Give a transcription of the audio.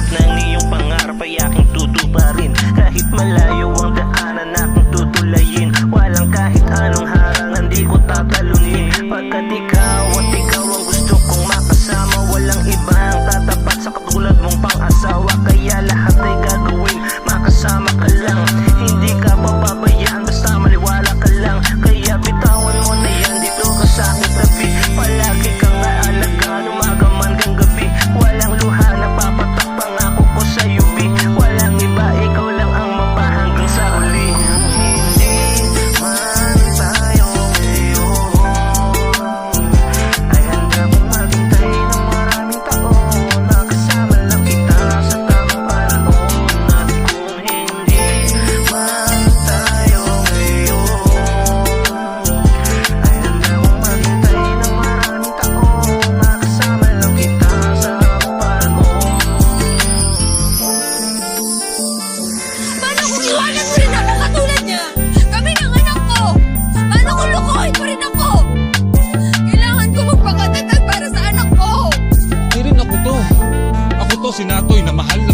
Lahat ng iyong pangarap ay aking tutuparin. Kahit malayo ang daanan aking tutulayin. Walang kahit anong harangan di ko tatalunin. Pagkat ikaw at ikaw ang gusto kong makasama. Walang iba ang tatapat sa katulad mong pang-asawa. Kaya lahat ay gagawin, makasama ka lang. Hindi ka papabayaan, basta maliwala ka lang. Kaya bitawan mo na yan, dito ka sa aking tabi. Palagi kang aalagaan, umaga man hanggang gabi. Walang luha na papatak, pangako ko sa'yo, B. Walang iba, ikaw lang ang mapahanggang sa uli. Hindi man tayo ngayon ay handa kong maghintay ng maraming taon. Nakasama lang kita sa tamang panahon. At kung hindi man tayo ngayon ay handa kong maghintay ng maraming taon. Nakasama lang kita sa tamang panahon. Paano kung iwanan mo rin ako katulad niya? Kami ng anak ko! Paano kung lukuhin mo rin ako? Kailangan ko magpakatatag para sa anak ko! Di rin ako to. Ako to si Natoy na mahal na